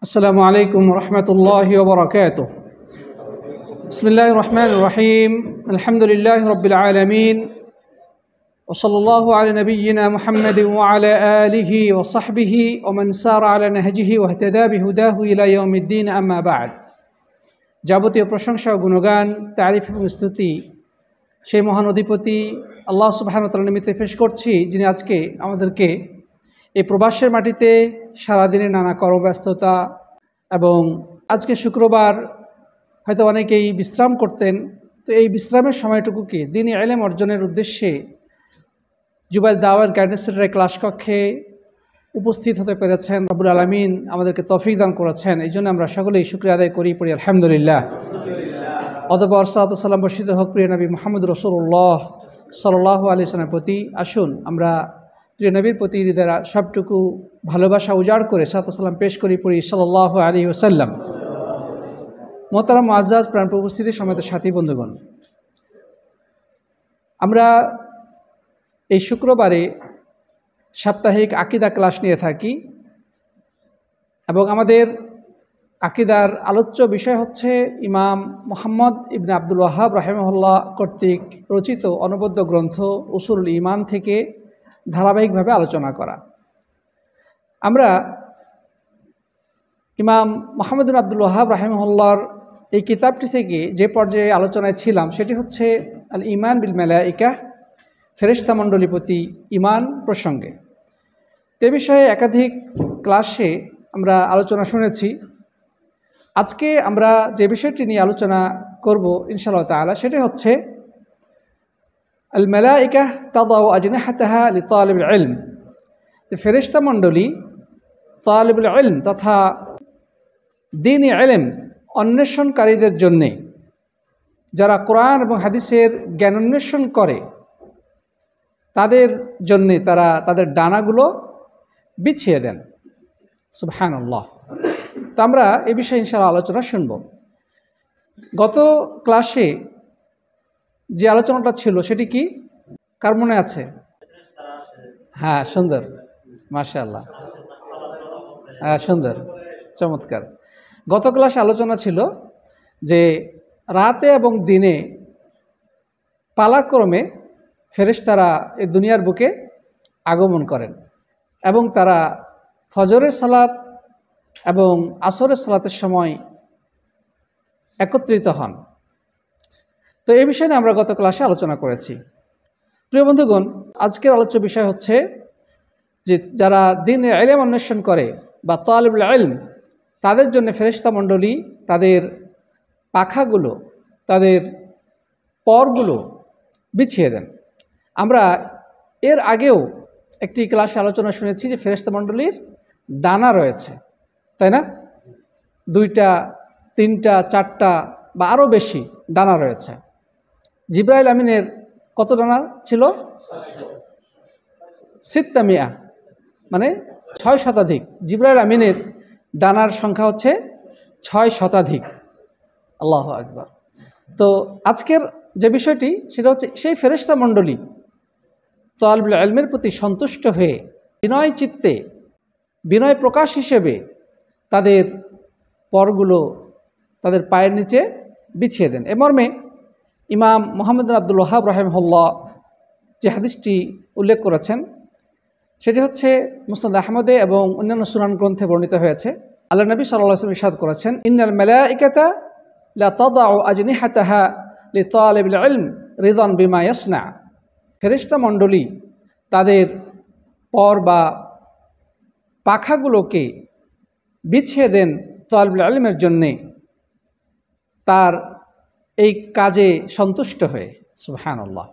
السلام عليكم ورحمة الله وبركاته. بسم الله الرحمن الرحيم. الحمد لله رب العالمين، وصلى الله على نبينا محمد وعلى آله وصحبه ومن سار على نهجه واهتدى بهداه إلى يوم الدين. أما بعد. যাবতীয় প্রশংসা ও গুণগান, তারিফ এবং স্তুতি সেই মহান অধিপতি আল্লাহ সুবহানাহু ওয়া তাআলার নিমিত্তে পেশ করছি, যিনি আজকে আমাদেরকে এই প্রবাসের মাটিতে সারাদিনের নানা কর্মব্যস্ততা এবং আজকে শুক্রবার হয়তো অনেকেই বিশ্রাম করতেন, তো এই বিশ্রামের সময়টুকুকে দ্বীনি ইলম অর্জনের উদ্দেশ্যে জুবাইল দাওয়ার গাইডেন্স সেন্টারের ক্লাস কক্ষে উপস্থিত হতে পেরেছেন। রব্বুল আলামিন আমাদেরকে তৌফিক দান করেছেন, এই জন্য আমরা সকলেই শুকরিয়া আদায় করি, পড়ি আলহামদুলিল্লাহ। অতঃপর সালাতু সালাম বর্ষিত হোক প্রিয় নবী মুহাম্মদ রাসূলুল্লাহ সাল্লাল্লাহু আলাইহি ওয়াসাল্লামের প্রতি। আসুন আমরা প্রিয় নবীর প্রতি হৃদয়ের সবটুকু ভালোবাসা উজাড় করে সালাতু সালাম পেশ করি, পড়ি সাল্লাল্লাহু আলাইহি ওয়াসাল্লাম। মোহতারাম মুআজ্জাজ প্রাণ উপস্থিতি সমেত সাথী বন্ধুগণ, আমরা এই শুক্রবারে সাপ্তাহিক আকীদা ক্লাস নিয়ে থাকি এবং আমাদের আকীদার আলোচ্য বিষয় হচ্ছে ইমাম মুহাম্মদ ইবনে আব্দুল ওয়াহাব রাহিমাহুল্লাহ কর্তৃক রচিত অনবদ্য গ্রন্থ উসুলুল ঈমান থেকে ধারাবাহিকভাবে আলোচনা করা। আমরা ইমাম মুহাম্মদ ইবনে আব্দুল ওয়াহাব রাহিমাহুল্লাহর এই কিতাবটি থেকে যে পর্যায়ে আলোচনায় ছিলাম সেটি হচ্ছে আল ঈমান বিল মালাইকা, ফেরেশতা মণ্ডলী প্রতি ঈমান প্রসঙ্গে। তে বিষয়ে একাধিক ক্লাসে আমরা আলোচনা শুনেছি। আজকে আমরা যে বিষয়টি নিয়ে আলোচনা করব ইনশাআল্লাহ তাআলা সেটি হচ্ছে আল মালাইকা তাদাউ আজনিহাতাহা লিতালিবিল ইলম। ফেরেশতা মণ্ডলী তালিবুল ইলম তথা দ্বীনি ইলম অন্বেষণকারীদের জন্যে, যারা কোরআন এবং হাদিসের জ্ঞান অন্বেষণ করে তাদের জন্যে তারা তাদের ডানাগুলো বিছিয়ে দেন। সুবহানাল্লাহ। তো আমরা এই বিষয়ে ইনশাআল্লাহ আলোচনা শুনব। গত ক্লাসে যে আলোচনাটা ছিল সেটি কি কার মনে আছে? হ্যাঁ, সুন্দর, মাশাআল্লাহ, হ্যাঁ সুন্দর, চমৎকার। গত ক্লাসে আলোচনা ছিল যে রাতে এবং দিনে পালাক্রমে ফেরেশতারা এই দুনিয়ার বুকে আগমন করেন এবং তারা ফজরের সালাত এবং আসরের সালাতের সময় একত্রিত হন। তো এই বিষয়ে নিয়ে আমরা গত ক্লাসে আলোচনা করেছি। প্রিয় বন্ধুগণ, আজকের আলোচ্য বিষয় হচ্ছে যে যারা দ্বীনের ইলম অন্বেষণ করে বা তালিবুল ইলম, তাদের জন্য ফেরেশতা মণ্ডলী তাদের পাখাগুলো, তাদের পরগুলো বিছিয়ে দেন। আমরা এর আগেও একটি ক্লাসে আলোচনা শুনেছি যে ফেরেশতা মণ্ডলীর ডানা রয়েছে, তাই না? 2টা, 3টা, 4টা বা আরও বেশি ডানা রয়েছে। জিবরাইল আমিনের কত ডানা ছিল? 600, মানে 6 শতাধিক। জিবরাইল আমিনের ডানার সংখ্যা হচ্ছে 6 শতাধিক। আল্লাহু আকবার। তো আজকের যে বিষয়টি সেটা হচ্ছে সেই ফেরেশতা মণ্ডলী তালিবুল ইলমের প্রতি সন্তুষ্ট হয়ে বিনয় চিত্তে, বিনয় প্রকাশ হিসেবে তাদের পরগুলো তাদের পায়ের নিচে বিছিয়ে দেন। এ মর্মে ইমাম মুহাম্মদ ইবনে আব্দুল ওয়াহাব রাহিমাহুল্লাহ যে হাদিসটি উল্লেখ করেছেন সেটি হচ্ছে মুসনাদ আহমদে এবং অন্যান্য সুনান গ্রন্থে বর্ণিত হয়েছে। আল্লাহ নবী সাল্লাল্লাহু আলাইহি ওয়াসাল্লাম ইরশাদ করেছেন, ইন্নাল মালাইকাতা লা তাদাউ আজনিহাতাহা লিতালিবিল ইলম রিদান বিমা ইয়াসনা। ফেরেশতা মণ্ডলী তাদের পর বা পাখাগুলোকে বিছিয়ে দেন তালিবুল ইলমের জন্যে তার এই কাজে সন্তুষ্ট হয়ে। সুবহানাল্লাহ।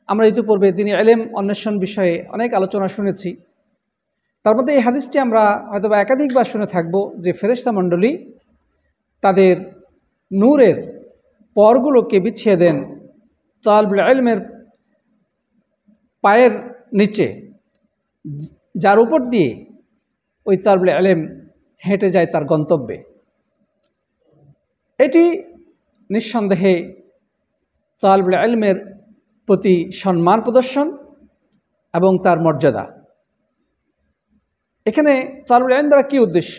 আমরা ইতিপূর্বে দ্বীনি ইলম অন্বেষণ বিষয়ে অনেক আলোচনা শুনেছি। তার মধ্যে এই হাদিসটি আমরা হয়তো বা একাধিকবার শুনে থাকব যে ফেরেশতা মণ্ডলী তাদের নূরের পরগুলোকে বিছিয়ে দেন তালিবুল ইলমের পায়ের নিচে, যার উপর দিয়ে ওই তালিবুল ইলম হেঁটে যায় তার গন্তব্যে। এটি নিঃসন্দেহে তালিবুল ইলমের প্রতি সম্মান প্রদর্শন এবং তার মর্যাদা। এখানে তালিবুল ইলম দ্বারা কী উদ্দেশ্য?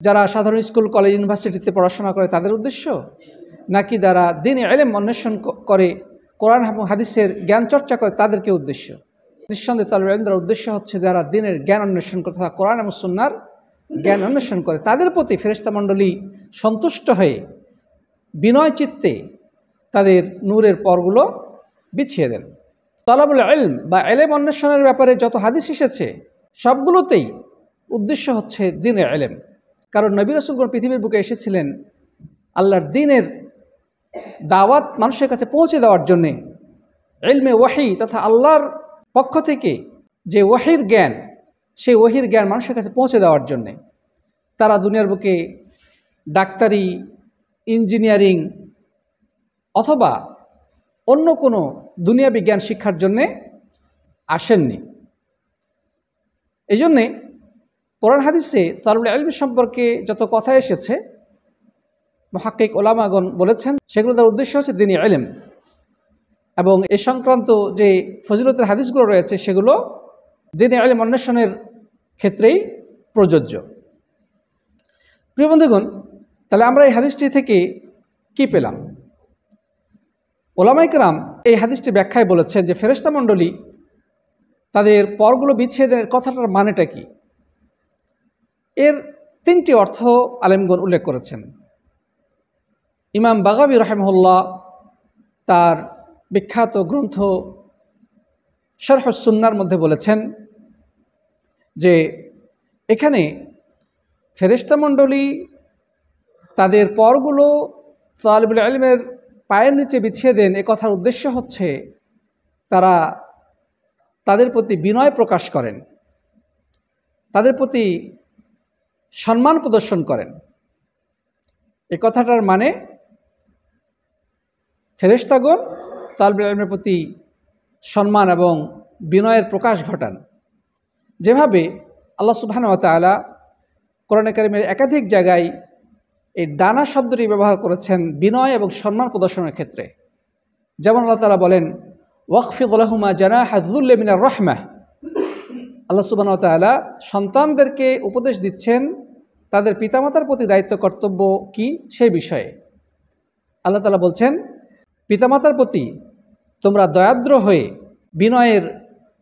যারা সাধারণ স্কুল কলেজ ইউনিভার্সিটিতে পড়াশোনা করে তাদের উদ্দেশ্য, নাকি যারা দ্বীনে ইলম অন্বেষণ করে কোরআন এবং হাদিসের জ্ঞান চর্চা করে তাদেরকে উদ্দেশ্য? নিঃসন্দেহে তালিবে ইলমের উদ্দেশ্য হচ্ছে যারা দ্বীনের জ্ঞান অন্বেষণ করে তথা কোরআন এবং সুন্নাহর জ্ঞান অন্বেষণ করে তাদের প্রতি ফেরেশতা মণ্ডলী সন্তুষ্ট হয়ে বিনয় চিত্তে তাদের নূরের পরগুলো বিছিয়ে দেন। তালাবুল ইলম বা ইলম অন্বেষণের ব্যাপারে যত হাদিস এসেছে সবগুলোতেই উদ্দেশ্য হচ্ছে দ্বীনের ইলম। কারণ নবী রাসূলগণ পৃথিবীর বুকে এসেছিলেন আল্লাহর দ্বীনের দাওয়াত মানুষের কাছে পৌঁছে দেওয়ার জন্যে, ইলমে ওয়াহি তথা আল্লাহর পক্ষ থেকে যে ওয়াহির জ্ঞান, সেই ওয়াহির জ্ঞান মানুষের কাছে পৌঁছে দেওয়ার জন্যে। তারা দুনিয়ার বুকে ডাক্তারি, ইঞ্জিনিয়ারিং অথবা অন্য কোনো দুনিয়া বিজ্ঞান শিক্ষার জন্যে আসেননি। এই জন্যে কোরআন হাদিসে তালিবুল ইলম সম্পর্কে যত কথা এসেছে মুহাক্কিক ওলামাগণ বলেছেন সেগুলো তার উদ্দেশ্য হচ্ছে দ্বীনি ইলম, এবং এ সংক্রান্ত যে ফজিলতের হাদিসগুলো রয়েছে সেগুলো দ্বীনি ইলম অন্বেষণের ক্ষেত্রেই প্রযোজ্য। প্রিয় বন্ধুগণ, তাহলে আমরা এই হাদিসটি থেকে কি পেলাম? ওলামায়ে কেরাম এই হাদিসটি ব্যাখ্যায় বলেছেন যে ফেরেশতা মণ্ডলী তাদের পরগুলো বিছিয়ে দেন কথাটার মানেটা কি? এর তিনটি অর্থ আলেমগণ উল্লেখ করেছেন। ইমাম বাগাবী রাহিমাহুল্লাহ তার বিখ্যাত গ্রন্থ শারহ সুন্নাহর মধ্যে বলেছেন যে এখানে ফেরেশতা মণ্ডলী তাদের পরগুলো তালিবুল ইলমের পায়ের নিচে বিছিয়ে দেন, এ কথার উদ্দেশ্য হচ্ছে তারা তাদের প্রতি বিনয় প্রকাশ করেন, তাদের প্রতি সম্মান প্রদর্শন করেন। এ কথাটার মানে ফেরেশতাগণ তালিবুল ইলমের প্রতি সম্মান এবং বিনয়ের প্রকাশ ঘটান। যেভাবে আল্লাহ সুবহানাহু ওয়া তাআলা কোরআনে কারিমের একাধিক জায়গায় এই ডানা শব্দটি ব্যবহার করেছেন বিনয় এবং সম্মান প্রদর্শনের ক্ষেত্রে। যেমন আল্লাহ তাআলা বলেন, ওয়াকফিদ লাহুমা জানাহা যুল্লি মিনার রাহমাহ। আল্লাহ সুবহানাহু ওয়া তাআলা সন্তানদেরকে উপদেশ দিচ্ছেন তাদের পিতামাতার প্রতি দায়িত্ব কর্তব্য কি সেই বিষয়ে। আল্লাহ তাআলা বলছেন, পিতামাতার প্রতি তোমরা দয়াদ্র হয়ে বিনয়ের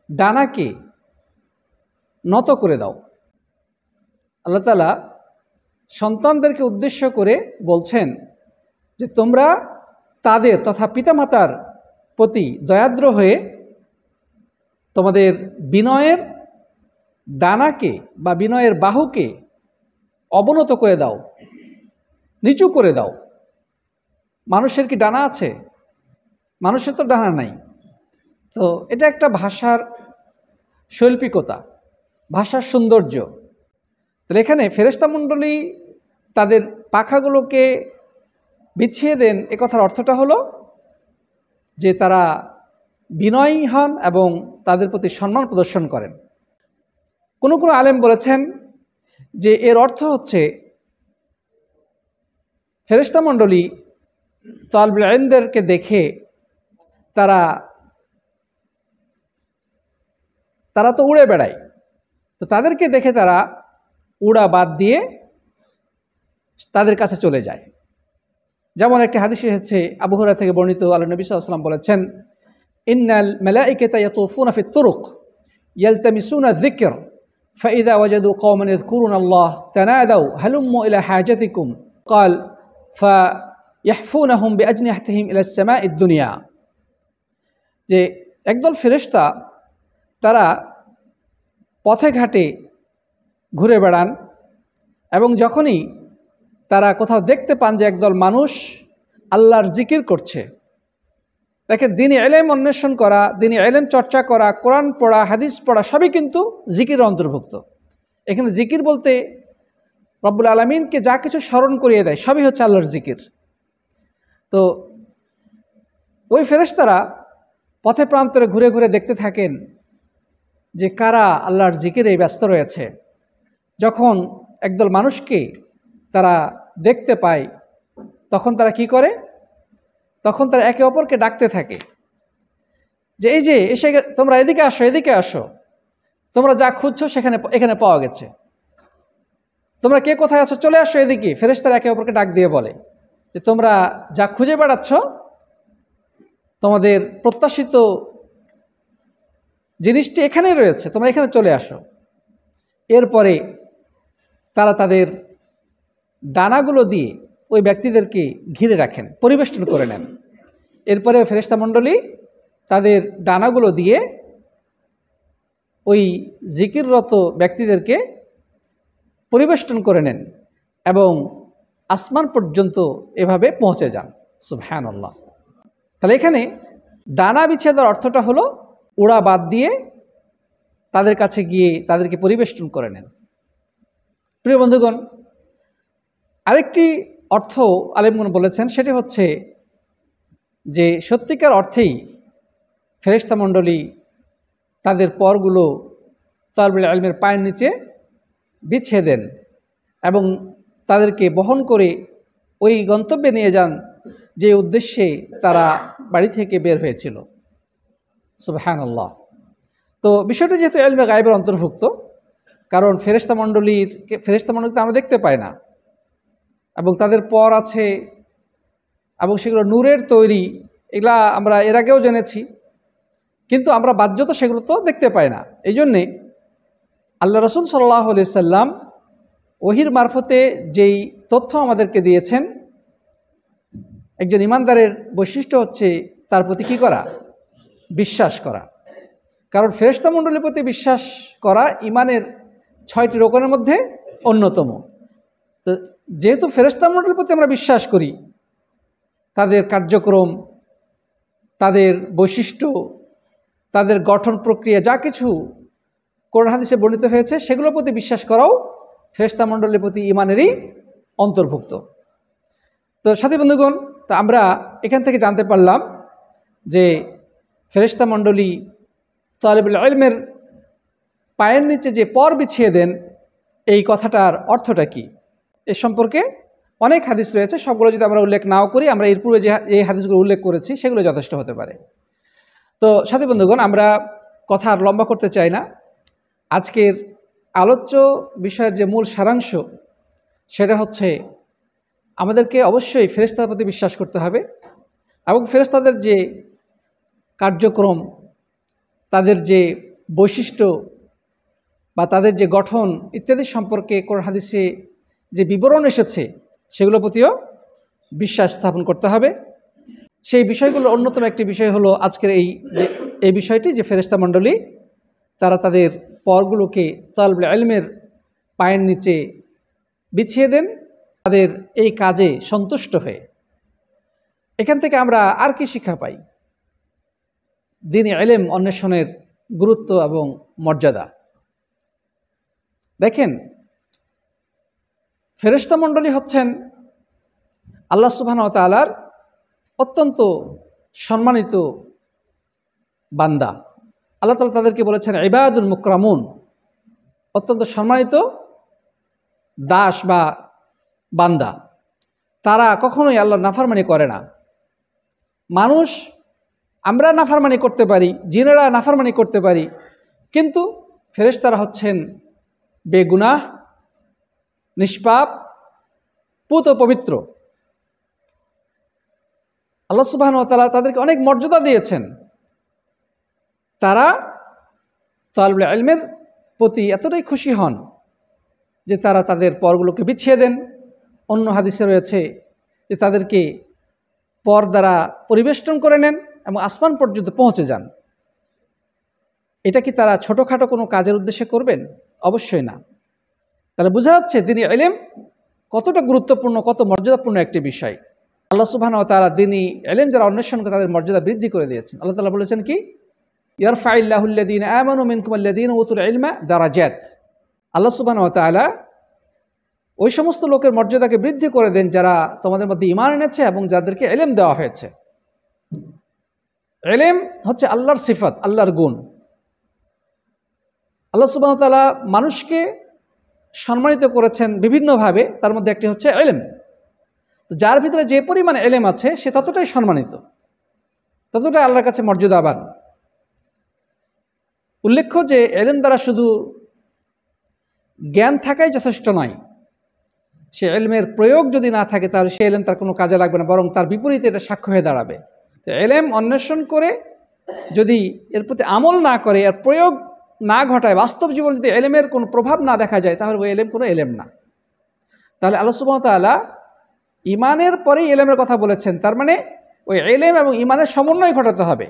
ডানাকে নত করে দাও। আল্লাহ তাআলা সন্তানদেরকে উদ্দেশ্য করে বলছেন যে তোমরা তাদের তথা পিতামাতার প্রতি দয়াদ্র হয়ে তোমাদের বিনয়ের ডানাকে বা বিনয়ের বাহুকে অবনত করে দাও, নিচু করে দাও। মানুষের কি ডানা আছে? মানুষের তো ডানা নাই। তো এটা একটা ভাষার শৈল্পিকতা, ভাষার সৌন্দর্য। তাহলে এখানে ফেরেশতা মণ্ডলী তাদের পাখাগুলোকে বিছিয়ে দেন, এ কথার অর্থটা হলো যে তারা বিনয়ী হন এবং তাদের প্রতি সম্মান প্রদর্শন করেন। কোনো কোনো আলেম বলেছেন যে এর অর্থ হচ্ছে ফেরেশতা মণ্ডলী তালিবুল ইলমদেরকে দেখে তারা তো উড়ে বেড়ায়, তো তাদেরকে দেখে তারা উড়া বাদ দিয়ে তাদের কাছে চলে যায়। যেমন একটি হাদিস এসেছে আবু হুরায়রা থেকে বর্ণিত, আল্লাহর নবী সাল্লাল্লাহু আলাইহি ওয়াসাল্লাম বলেছেন, ইন্নাল মালাইকাতা ইয়াতুফুনা ফিত তুরুক ইয়ালতামিসুনা যিকর ফাইযা ওয়াজাদু কওমান ইয়াযকুরুনাল্লাহ তানাদাউ হালুম্মু ইলা হাজাতিকুম ক্বাল ফায়াহফুনাহুম বিআজনিহাতিহিম ইলা আস-সামাঈদ দুনিয়া। যে একদল ফেরেশতা তারা পথে ঘাটে ঘুরে বেড়ান এবং যখনই তারা কোথাও দেখতে পান যে একদল মানুষ আল্লাহর জিকির করছে, দেখে দ্বীনি ইলম অন্বেষণ করা, দ্বীনি ইলম চর্চা করা, কোরআন পড়া, হাদিস পড়া সবই কিন্তু জিকিরের অন্তর্ভুক্ত। এখানে জিকির বলতে রব্বুল আলামিনকে যা কিছু স্মরণ করিয়ে দেয় সবই হচ্ছে আল্লাহর জিকির। তো ওই ফেরেশতারা পথে প্রান্তরে ঘুরে ঘুরে দেখতে থাকেন যে কারা আল্লাহর জিকিরে ব্যস্ত রয়েছে। যখন একদল মানুষকে তারা দেখতে পায় তখন তারা কি করে? তখন তারা একে অপরকে ডাকতে থাকে যে এই যে এসে তোমরা এদিকে আসো, এদিকে আসো, তোমরা যা খুঁজছো এখানে পাওয়া গেছে। তোমরা কে কোথায় আছো, চলে আসো এদিকে। ফেরেশতারা একে অপরকে ডাক দিয়ে বলে যে তোমরা যা খুঁজে বেড়াচ্ছ, তোমাদের প্রত্যাশিত জিনিসটি এখানেই রয়েছে, তোমরা এখানে চলে আসো। এরপরে তারা তাদের ডানাগুলো দিয়ে ওই ব্যক্তিদেরকে ঘিরে রাখেন, পরিবেষ্টন করে নেন। এরপরে ফেরেশতা মণ্ডলী তাদের ডানাগুলো দিয়ে ওই জিকিররত ব্যক্তিদেরকে পরিবেষ্টন করে নেন এবং আসমান পর্যন্ত এভাবে পৌঁছে যান। সুবহানাল্লাহ। তাহলে এখানে ডানা বিছিয়ে দেওয়ার অর্থটা হলো উড়া বাদ দিয়ে তাদের কাছে গিয়ে তাদেরকে পরিবেষ্টন করে নেন। প্রিয় বন্ধুগণ, আরেকটি অর্থ আলেমগণ বলেছেন, সেটি হচ্ছে যে সত্যিকার অর্থেই ফেরেশতা মণ্ডলী তাদের পরগুলো তালবুল ইলমের পায়ের নিচে বিছিয়ে দেন এবং তাদেরকে বহন করে ওই গন্তব্যে নিয়ে যান যে উদ্দেশ্যে তারা বাড়ি থেকে বের হয়েছিল। সুবহানাল্লাহ। তো বিষয়টি যেহেতু ইলমে গায়বের অন্তর্ভুক্ত, কারণ ফেরেশতা মণ্ডলী তো আমরা দেখতে পাই না, এবং তাদের পর আছে এবং সেগুলো নূরের তৈরি, এগুলা আমরা এর আগেও জেনেছি, কিন্তু আমরা বাহ্যত সেগুলো তো দেখতে পাই না। এই জন্যে আল্লাহ রাসূল সাল্লাল্লাহু আলাইহি সাল্লাম ওহির মারফতে যেই তথ্য আমাদেরকে দিয়েছেন, একজন ইমানদারের বৈশিষ্ট্য হচ্ছে তার প্রতি কী করা? বিশ্বাস করা। কারণ ফেরেশতা মণ্ডলীর প্রতি বিশ্বাস করা ইমানের 6টি রোকনের মধ্যে অন্যতম। তো যেহেতু ফেরেশতা মণ্ডলীর প্রতি আমরা বিশ্বাস করি, তাদের কার্যক্রম, তাদের বৈশিষ্ট্য, তাদের গঠন প্রক্রিয়া, যা কিছু কোরআন হাদিসে বর্ণিত হয়েছে, সেগুলোর প্রতি বিশ্বাস করাও ফেরেশতা মণ্ডলীর প্রতি ইমানেরই অন্তর্ভুক্ত। তো সাথী বন্ধুগণ, তো আমরা এখান থেকে জানতে পারলাম যে ফেরেশতা মণ্ডলী তালিবুল ইলমের পায়ের নিচে যে পর বিছিয়ে দেন, এই কথাটার অর্থটা কি? এ সম্পর্কে অনেক হাদিস রয়েছে, সবগুলো যদি আমরা উল্লেখ নাও করি, আমরা এর পূর্বে যে এই হাদিসগুলো উল্লেখ করেছি সেগুলো যথেষ্ট হতে পারে। তো সাথী বন্ধুগণ, আমরা কথা আর লম্বা করতে চাই না। আজকের আলোচ্য বিষয়ের যে মূল সারাংশ, সেটা হচ্ছে আমাদেরকে অবশ্যই ফেরেশতাদের প্রতি বিশ্বাস করতে হবে এবং ফেরেশতাদের যে কার্যক্রম, তাদের যে বৈশিষ্ট্য বা তাদের যে গঠন ইত্যাদি সম্পর্কে কোরআন হাদিসে যে বিবরণ এসেছে, সেগুলোর প্রতিও বিশ্বাস স্থাপন করতে হবে। সেই বিষয়গুলোর অন্যতম একটি বিষয় হলো আজকের এই বিষয়টি যে ফেরেশতা মণ্ডলী তারা তাদের পরগুলোকে তালবুল ইলমের পায়ের নিচে বিছিয়ে দেন, তাদের এই কাজে সন্তুষ্ট হয়ে। এখান থেকে আমরা আর কি শিক্ষা পাই? দ্বীনি ইলম অন্বেষণের গুরুত্ব এবং মর্যাদা। দেখেন, ফেরেশতা মণ্ডলী হচ্ছেন আল্লাহ সুবহানাহু ওয়া তাআলার অত্যন্ত সম্মানিত বান্দা। আল্লাহ তাআলা তাদেরকে বলেছেন ইবাদুল মুকরামুন, অত্যন্ত সম্মানিত দাস বা বান্দা। তারা কখনোই আল্লাহর নাফরমানি করে না। মানুষ, আমরা নাফরমানি করতে পারি, জিনেরা নাফরমানি করতে পারি, কিন্তু ফেরেশতারা হচ্ছেন বেগুনাহ, নিষ্পাপ, পুত পবিত্র। আল্লাহ সুবহানাহু ওয়া তাআলা তাদেরকে অনেক মর্যাদা দিয়েছেন। তারা তালিবুল ইলমের প্রতি এতটাই খুশি হন যে তারা তাদের পরগুলোকে বিছিয়ে দেন। অন্য হাদিসে রয়েছে যে তাদেরকে পর দ্বারা পরিবেষ্টন করে নেন এবং আসমান পর্যন্ত পৌঁছে যান। এটা কি তারা ছোটোখাটো কোনো কাজের উদ্দেশ্যে করবেন? অবশ্যই না। তাহলে বোঝা যাচ্ছে দ্বীনি ইলম কতটা গুরুত্বপূর্ণ, কত মর্যাদাপূর্ণ একটি বিষয়। আল্লাহ সুবহানাহু ওয়া তাআলা দ্বীনি ইলম যারা অন্বেষণ করে তাদের মর্যাদা বৃদ্ধি করে দিয়েছেন। আল্লাহ তাআলা বলেছেন কি, ইয়ারফাইল্লাহুল্লাযীনা আমানু মিনকুম ওয়াল্লাযীনা উতুল ইলমা দারাজাত। আল্লাহ সুবহানাহু ওয়া তাআলা ওই সমস্ত লোকের মর্যাদাকে বৃদ্ধি করে দেন যারা তোমাদের মধ্যে ঈমান এনেছে এবং যাদেরকে ইলম দেওয়া হয়েছে। ইলম হচ্ছে আল্লাহর সিফাত, আল্লাহর গুণ। আল্লাহ সুবহানাহু ওয়া তাআলা মানুষকে সম্মানিত করেছেন বিভিন্নভাবে, তার মধ্যে একটি হচ্ছে ইলম। তো যার ভিতরে যে পরিমাণ ইলম আছে সে ততটাই সম্মানিত, ততটাই আল্লাহর কাছে মর্যাদাবান। উল্লেখ্য যে ইলম দ্বারা শুধু জ্ঞান থাকাই যথেষ্ট নয়, সে এলমের প্রয়োগ যদি না থাকে তাহলে সে এলেম তার কোনো কাজে লাগবে না, বরং তার বিপরীতে এটা সাক্ষ্য হয়ে দাঁড়াবে। তো এলেম অন্বেষণ করে যদি এর প্রতি আমল না করে, এর প্রয়োগ না ঘটায়, বাস্তব জীবন যদি এলেমের কোনো প্রভাব না দেখা যায়, তাহলে ওই এলেম কোনো এলেম না। তাহলে আল্লাহ সুবহানাহু ওয়া তাআলা ইমানের পরেই এলেমের কথা বলেছেন। তার মানে ওই এলেম এবং ইমানের সমন্বয় ঘটাতে হবে।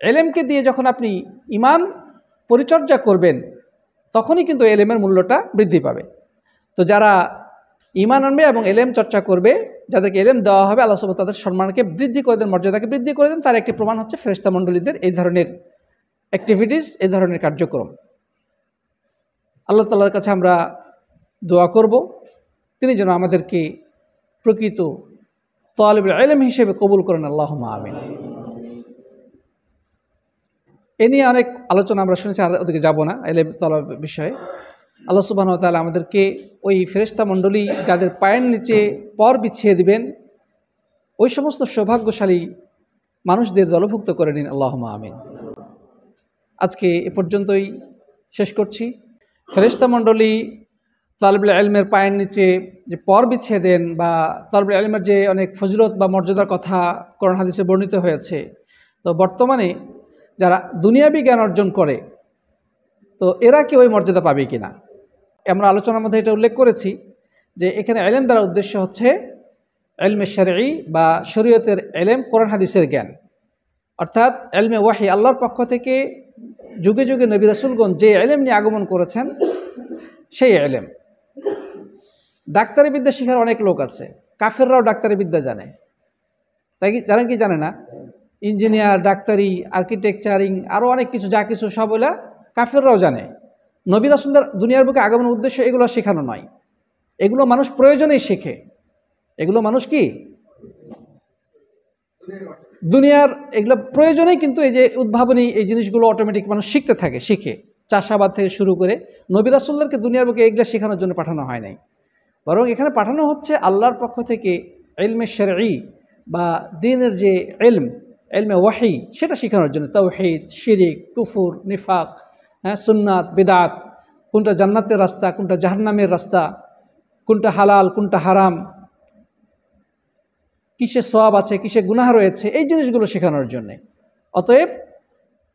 এলেমকে দিয়ে যখন আপনি ইমান পরিচর্যা করবেন, তখনই কিন্তু এলেমের মূল্যটা বৃদ্ধি পাবে। তো যারা ইমান আনবে এবং এলেম চর্চা করবে, যাদেরকে এলেম দেওয়া হবে, আল্লাহ সুবহানাহু ওয়া তাআলা তাদের সম্মানকে বৃদ্ধি করে দেন, মর্যাদাকে বৃদ্ধি করে দেন। তার একটি প্রমাণ হচ্ছে ফেরেশতা মণ্ডলীদের এই ধরনের অ্যাক্টিভিটিস, এই ধরনের কার্যক্রম। আল্লাহ তাআলার কাছে আমরা দোয়া করব, তিনি যেন আমাদেরকে প্রকৃত তালিবুল ইলম হিসেবে কবুল করেন। আল্লাহুম্মা আমিন। এ নিয়ে অনেক আলোচনা আমরা শুনেছি, আর ওদিকে যাব না। ইলম তলব বিষয়ে আল্লাহ সুবহানাহু ওয়া তাআলা আমাদেরকে ওই ফেরেশতা মণ্ডলী যাদের পায়ের নিচে পর বিছিয়ে দিবেন, ওই সমস্ত সৌভাগ্যশালী মানুষদের দলভুক্ত করে নিন। আল্লাহুম্মা আমিন। আজকে এ পর্যন্তই শেষ করছি। ফেরেশতা মণ্ডলী তালিবুল ইলমের পায়ের নিচে যে পর বিছিয়ে দেন, বা তালিবুল ইলমের যে অনেক ফজিলত বা মর্যাদার কথা কোরআন হাদিসে বর্ণিত হয়েছে, তো বর্তমানে যারা দুনিয়াবি জ্ঞান অর্জন করে, তো এরা কি ওই মর্যাদা পাবে কিনা? আমরা আলোচনার মধ্যে এটা উল্লেখ করেছি যে এখানে ইলম দ্বারা উদ্দেশ্য হচ্ছে ইলমে শরঈ বা শরীয়তের ইলম, কোরআন হাদিসের জ্ঞান, অর্থাৎ ইলমে ওয়াহি, আল্লাহর পক্ষ থেকে যুগে যুগে নবী রাসূলগণ যে ইলম নিয়ে আগমন করেছেন সেই ইলম। ডাক্তারি বিদ্যা শেখার অনেক লোক আছে, কাফেররাও ডাক্তারি বিদ্যা জানে, তাই কি জানেন কি জানে না? ইঞ্জিনিয়ার, ডাক্তারি, আর্কিটেকচারিং, আরও অনেক কিছু, যা কিছু সবগুলা কাফেররাও জানে। নবী রাসূলদের দুনিয়ার বুকে আগমনের উদ্দেশ্য এগুলো শেখানো নয়, এগুলো মানুষ প্রয়োজনেই শেখে। এগুলো মানুষ কি দুনিয়ার এগুলো প্রয়োজনেই, কিন্তু এই যে উদ্ভাবনী এই জিনিসগুলো অটোমেটিক মানুষ শিখতে থাকে, শিখে। চাষাবাদ থেকে শুরু করে নবী রাসূলদেরকে দুনিয়ার বুকে এগুলো শেখানোর জন্য পাঠানো হয় নাই, বরং এখানে পাঠানো হচ্ছে আল্লাহর পক্ষ থেকে ইলমে শরঈ বা দ্বীনের যে ইলম, ইলমে ওয়াহি, সেটা শেখানোর জন্য। তাওহীদ, শিরিক, কুফর, নিফাক, সুন্নাত, বিদআত, কোনটা জান্নাতের রাস্তা, কোনটা জাহান্নামের রাস্তা, কোনটা হালাল, কোনটা হারাম, কিসে সওয়াব আছে, কিসে গুনাহ রয়েছে, এই জিনিসগুলো শেখানোর জন্য। অতএব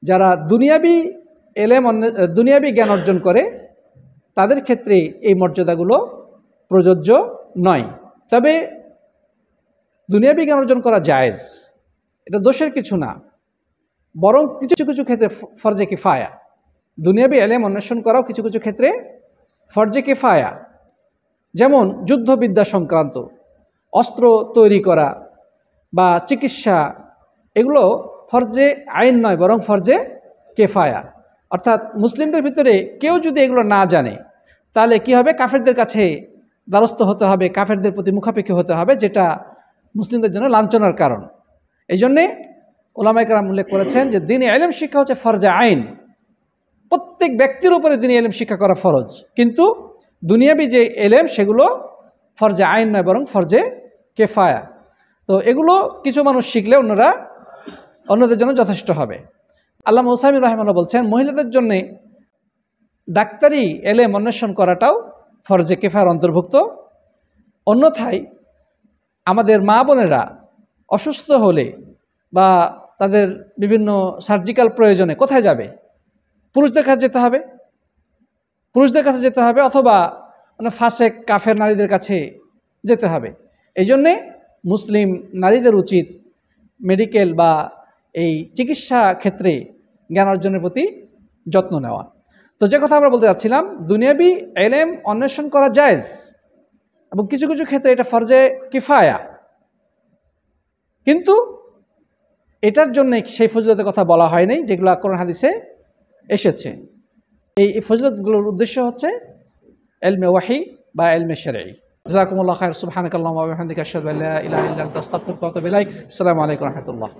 যারা দুনিয়াবি ইলম, দুনিয়াবি জ্ঞান অর্জন করে, তাদের ক্ষেত্রে এই মর্যাদাগুলো প্রযোজ্য নয়। তবে দুনিয়াবি জ্ঞান অর্জন করা জায়েজ, এটা দোষের কিছু না, বরং কিছু কিছু ক্ষেত্রে ফরজে কিফায়া। দুনিয়াবি ইলম অন্বেষণ করাও কিছু কিছু ক্ষেত্রে ফরজে কিফায়া, যেমন যুদ্ধবিদ্যা সংক্রান্ত, অস্ত্র তৈরি করা বা চিকিৎসা, এগুলো ফরজে আইন নয়, বরং ফরজে কিফায়া। অর্থাৎ মুসলিমদের ভিতরে কেউ যদি এগুলো না জানে, তাহলে কি হবে? কাফেরদের কাছে দ্বারস্থ হতে হবে, কাফেরদের প্রতি মুখাপেক্ষি হতে হবে, যেটা মুসলিমদের জন্য লাঞ্ছনার কারণ। এই জন্যে উলামায়ে কেরাম উল্লেখ করেছেন যে দ্বীনি ইলম শিক্ষা হচ্ছে ফরজে আইন, প্রত্যেক ব্যক্তির উপরে দ্বীনি ইলম শিক্ষা করা ফরজ। কিন্তু দুনিয়াবি যে ইলম, সেগুলো ফরজে আইন নয়, বরং ফরজে কিফায়া। তো এগুলো কিছু মানুষ শিখলে অন্যদের জন্য যথেষ্ট হবে। আল্লামা উসাইমিন রাহিমাহুল্লাহ বলছেন, মহিলাদের জন্যে ডাক্তারি ইলম অন্বেষণ করাটাও ফরজে কিফায়ার অন্তর্ভুক্ত। অন্যথায় আমাদের মা বোনেরা অসুস্থ হলে বা তাদের বিভিন্ন সার্জিক্যাল প্রয়োজনে কোথায় যাবে? পুরুষদের কাছে যেতে হবে, অথবা ফাসেক কাফের নারীদের কাছে যেতে হবে। এই জন্যে মুসলিম নারীদের উচিত মেডিকেল বা এই চিকিৎসা ক্ষেত্রে জ্ঞান অর্জনের প্রতি যত্ন নেওয়া। তো যে কথা আমরা বলতে যাচ্ছিলাম, দুনিয়াবি ইলম অন্বেষণ করা জায়েজ, এবং কিছু কিছু ক্ষেত্রে এটা ফরজে কিফায়া, কিন্তু এটার জন্য সেই ফজিলতের কথা বলা হয় নাই যেগুলো কোরআন হাদিসে এসেছে। এই ফজিলতগুলোর উদ্দেশ্য হচ্ছে ইলমে ওয়াহি বা ইলমে শরঈ। জাযাকুমুল্লাহু খাইর। সুবহানাকাল্লাহুম্মা ওয়া বিহামদিকা আশহাদু আল্লা ইলাহা ইল্লা আনতা আস্তাগফিরুকা ওয়া আতুবু ইলাইক। আসসালামু আলাইকুম ওয়া রাহমাতুল্লাহ।